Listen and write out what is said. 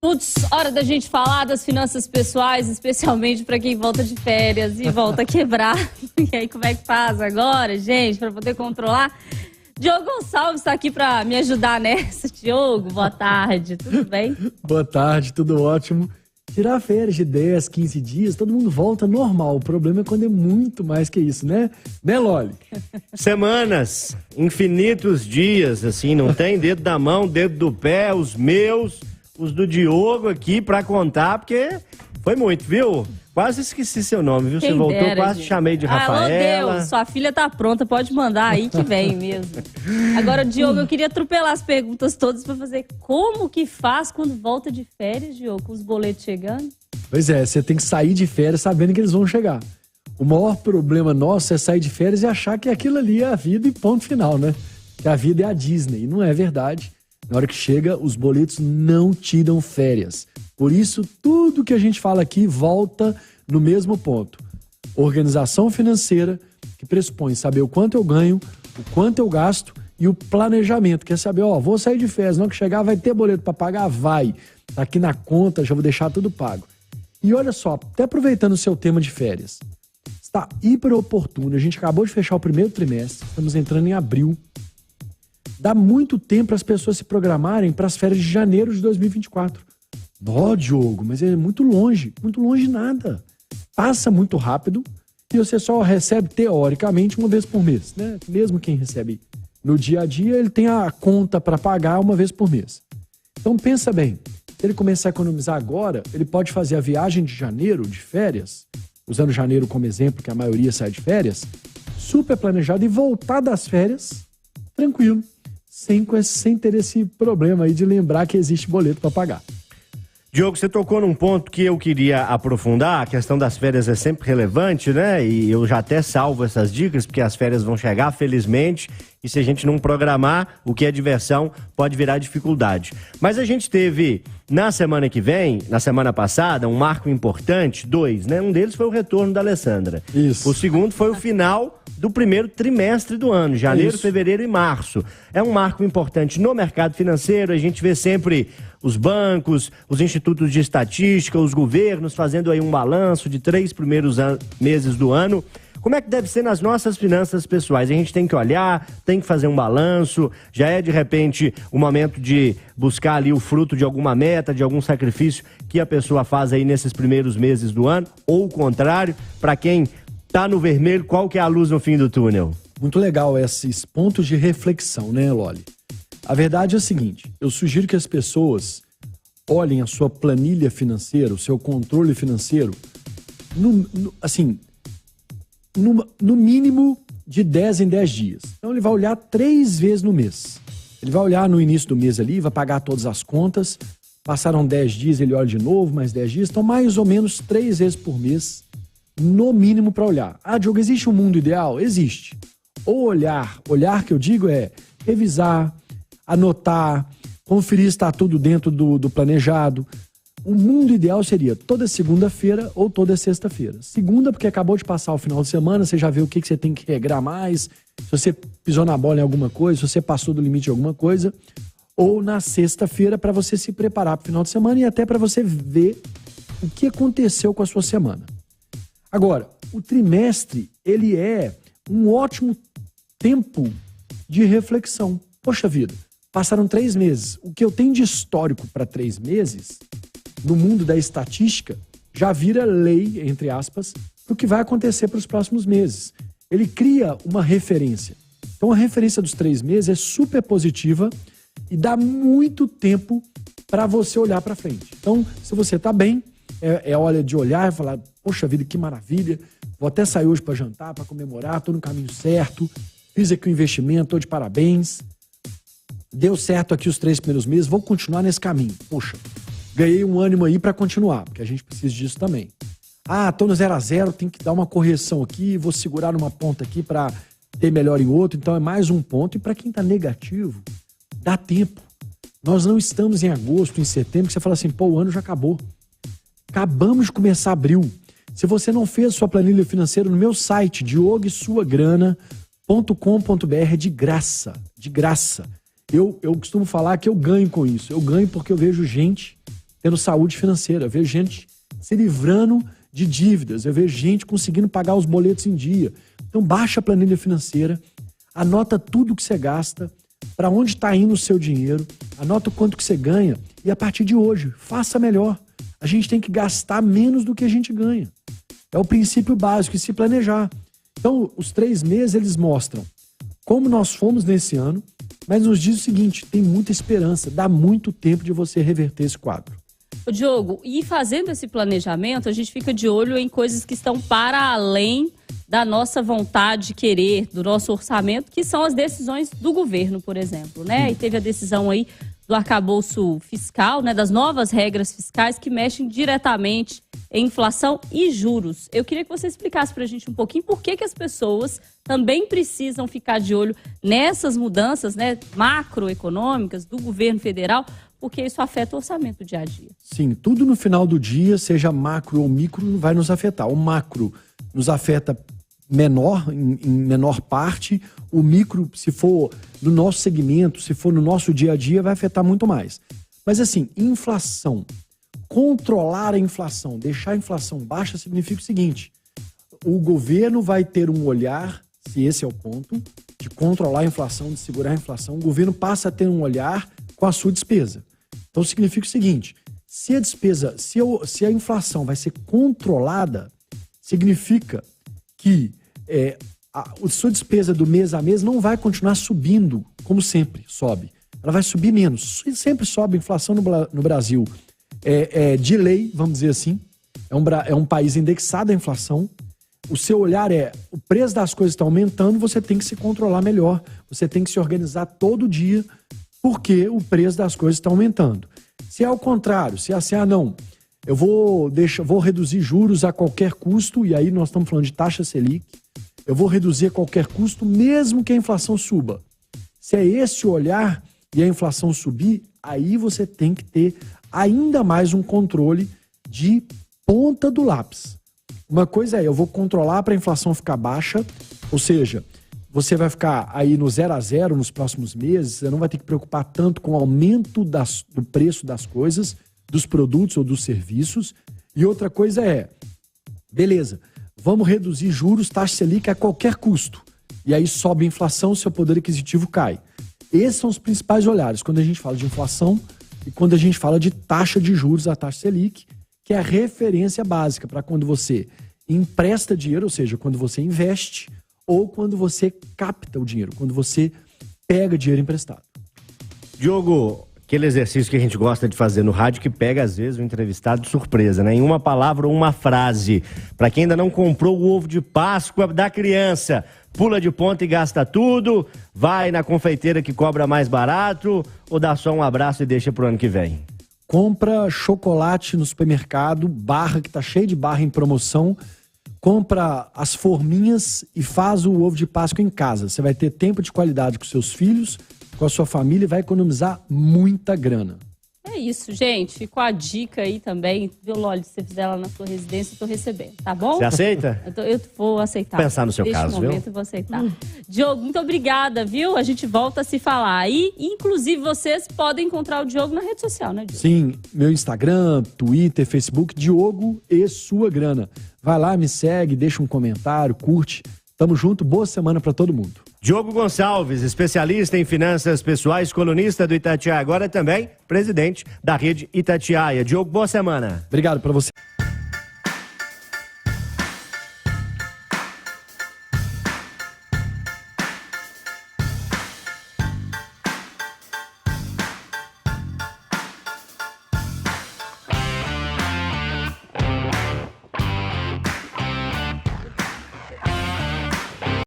Putz, hora da gente falar das finanças pessoais, especialmente para quem volta de férias e volta a quebrar. E aí, como é que faz agora, gente, para poder controlar? Diogo Gonçalves está aqui para me ajudar nessa. Diogo, boa tarde, tudo bem? Boa tarde, tudo ótimo. Tirar férias de 10, 15 dias, todo mundo volta normal. O problema é quando é muito mais que isso, né? Né, Loli? Semanas, infinitos dias, assim, não tem dedo da mão, dedo do pé, os meus, os do Diogo aqui pra contar, porque foi muito, viu? Quase esqueci seu nome, viu? Quem Você voltou, dera, quase gente. chamei de Rafaela. Alô, Deus, sua filha tá pronta, pode mandar aí que vem mesmo. Agora, Diogo, eu queria atropelar as perguntas todas pra fazer como que faz quando volta de férias, Diogo, com os boletos chegando? Pois é, você tem que sair de férias sabendo que eles vão chegar. O maior problema nosso é sair de férias e achar que aquilo ali é a vida e ponto final, né? Que a vida é a Disney. E não é verdade. Na hora que chega, os boletos não tiram férias. Por isso, tudo que a gente fala aqui volta no mesmo ponto. Organização financeira, que pressupõe saber o quanto eu ganho, o quanto eu gasto e o planejamento. Quer saber, vou sair de férias, não que chegar vai ter boleto para pagar? Vai. Tá aqui na conta, já vou deixar tudo pago. E olha só, até aproveitando o seu tema de férias, está hiper oportuno. A gente acabou de fechar o primeiro trimestre, estamos entrando em abril. Dá muito tempo para as pessoas se programarem para as férias de janeiro de 2024. Diogo, mas é muito longe nada. Passa muito rápido e você só recebe, teoricamente, uma vez por mês, né? Mesmo quem recebe no dia a dia, ele tem a conta para pagar uma vez por mês. Então pensa bem, se ele começar a economizar agora, ele pode fazer a viagem de janeiro, de férias, usando janeiro como exemplo, que a maioria sai de férias, super planejado e voltar das férias tranquilo, sem ter esse problema aí de lembrar que existe boleto para pagar. Diogo, você tocou num ponto que eu queria aprofundar. A questão das férias é sempre relevante, né? E eu já até salvo essas dicas, porque as férias vão chegar, felizmente. E se a gente não programar, o que é diversão pode virar dificuldade. Mas a gente teve, na semana que vem, na semana passada, um marco importante, 2, né? Um deles foi o retorno da Alessandra. Isso. O segundo foi o final do primeiro trimestre do ano, janeiro, Isso. fevereiro e março. É um marco importante no mercado financeiro, a gente vê sempre os bancos, os institutos de estatística, os governos fazendo aí um balanço de 3 primeiros meses do ano. Como é que deve ser nas nossas finanças pessoais? A gente tem que olhar, tem que fazer um balanço, já é de repente o momento de buscar ali o fruto de alguma meta, de algum sacrifício que a pessoa faz aí nesses primeiros meses do ano, ou o contrário, para quem tá no vermelho, qual que é a luz no fim do túnel? Muito legal esses pontos de reflexão, né, Loli? A verdade é o seguinte, eu sugiro que as pessoas olhem a sua planilha financeira, o seu controle financeiro, no mínimo de 10 em 10 dias. Então ele vai olhar 3 vezes no mês. Ele vai olhar no início do mês ali, vai pagar todas as contas, passaram 10 dias, ele olha de novo, mais 10 dias, então mais ou menos 3 vezes por mês, no mínimo para olhar. Diogo, existe um mundo ideal? Existe. Ou olhar que eu digo é revisar, anotar, conferir se está tudo dentro do planejado. O mundo ideal seria toda segunda-feira ou toda sexta-feira. Segunda, porque acabou de passar o final de semana, você já vê o que você tem que regrar mais, se você pisou na bola em alguma coisa, se você passou do limite de alguma coisa. Ou na sexta-feira, para você se preparar para o final de semana e até para você ver o que aconteceu com a sua semana. Agora, o trimestre, ele é um ótimo tempo de reflexão. Poxa vida, passaram 3 meses. O que eu tenho de histórico para 3 meses, no mundo da estatística, já vira lei, entre aspas, do que vai acontecer para os próximos meses. Ele cria uma referência. Então, a referência dos 3 meses é super positiva e dá muito tempo para você olhar para frente. Então, se você está bem, é hora de olhar e falar, poxa vida, que maravilha, vou até sair hoje para jantar, para comemorar, estou no caminho certo, fiz aqui o investimento, estou de parabéns, deu certo aqui os 3 primeiros meses, vou continuar nesse caminho. Poxa, ganhei um ânimo aí para continuar, porque a gente precisa disso também. Estou no 0 a 0, tem que dar uma correção aqui, vou segurar numa ponta aqui para ter melhor em outro, então é mais um ponto. E para quem está negativo, dá tempo. Nós não estamos em agosto, em setembro, que você fala assim, o ano já acabou. Acabamos de começar abril. Se você não fez sua planilha financeira no meu site, diogosuagrana.com.br, de graça, de graça. Eu costumo falar que eu ganho com isso. Eu ganho porque eu vejo gente tendo saúde financeira, eu vejo gente se livrando de dívidas, eu vejo gente conseguindo pagar os boletos em dia. Então baixa a planilha financeira, anota tudo que você gasta, para onde está indo o seu dinheiro, anota o quanto que você ganha e a partir de hoje, faça melhor. A gente tem que gastar menos do que a gente ganha. É o princípio básico, e se planejar. Então, os 3 meses, eles mostram como nós fomos nesse ano, mas nos diz o seguinte, tem muita esperança, dá muito tempo de você reverter esse quadro. Ô, Diogo, e fazendo esse planejamento, a gente fica de olho em coisas que estão para além da nossa vontade de querer, do nosso orçamento, que são as decisões do governo, por exemplo, né? E teve a decisão aí do arcabouço fiscal, né, das novas regras fiscais que mexem diretamente em inflação e juros. Eu queria que você explicasse para a gente um pouquinho por que as pessoas também precisam ficar de olho nessas mudanças, né, macroeconômicas do governo federal, porque isso afeta o orçamento do dia a dia. Sim, tudo no final do dia, seja macro ou micro, vai nos afetar. O macro nos afeta em menor parte, o micro, se for no nosso segmento, se for no nosso dia a dia, vai afetar muito mais. Mas assim, inflação, controlar a inflação, deixar a inflação baixa significa o seguinte, o governo vai ter um olhar, se esse é o ponto, de controlar a inflação, de segurar a inflação, o governo passa a ter um olhar com a sua despesa. Então significa o seguinte, se a despesa, se a inflação vai ser controlada, significa que a sua despesa do mês a mês não vai continuar subindo, como sempre sobe. Ela vai subir menos. Sempre sobe a inflação no Brasil. De lei, vamos dizer assim. É um país indexado à inflação. O seu olhar o preço das coisas está aumentando, você tem que se controlar melhor. Você tem que se organizar todo dia, porque o preço das coisas está aumentando. Se é ao contrário, se é assim, não, eu vou reduzir juros a qualquer custo, e aí nós estamos falando de taxa Selic, eu vou reduzir a qualquer custo, mesmo que a inflação suba. Se é esse o olhar e a inflação subir, aí você tem que ter ainda mais um controle de ponta do lápis. Uma coisa eu vou controlar para a inflação ficar baixa, ou seja, você vai ficar aí no 0 a 0 nos próximos meses, você não vai ter que preocupar tanto com o aumento do preço das coisas, dos produtos ou dos serviços. E outra coisa beleza, vamos reduzir juros, taxa Selic a qualquer custo. E aí sobe a inflação, seu poder aquisitivo cai. Esses são os principais olhares quando a gente fala de inflação e quando a gente fala de taxa de juros, a taxa Selic, que é a referência básica para quando você empresta dinheiro, ou seja, quando você investe, ou quando você capta o dinheiro, quando você pega dinheiro emprestado. Diogo, aquele exercício que a gente gosta de fazer no rádio que pega, às vezes, o entrevistado de surpresa, né? Em uma palavra ou uma frase. Para quem ainda não comprou o ovo de Páscoa da criança, pula de ponta e gasta tudo, vai na confeiteira que cobra mais barato ou dá só um abraço e deixa pro ano que vem? Compra chocolate no supermercado, barra que tá cheio de barra em promoção, compra as forminhas e faz o ovo de Páscoa em casa. Você vai ter tempo de qualidade com seus filhos, com a sua família e vai economizar muita grana. É isso, gente. Ficou a dica aí também. Viu, Loli? Se você fizer lá na sua residência, eu tô recebendo, tá bom? Você aceita? Eu vou aceitar. Pensar no seu caso, viu? Neste momento eu vou aceitar. Diogo, muito obrigada, viu? A gente volta a se falar aí. Inclusive, vocês podem encontrar o Diogo na rede social, né, Diogo? Sim, meu Instagram, Twitter, Facebook, Diogo e Sua Grana. Vai lá, me segue, deixa um comentário, curte. Tamo junto, boa semana pra todo mundo. Diogo Gonçalves, especialista em finanças pessoais, colunista do Itatiaia, agora também presidente da rede Itatiaia. Diogo, boa semana. Obrigado pra você.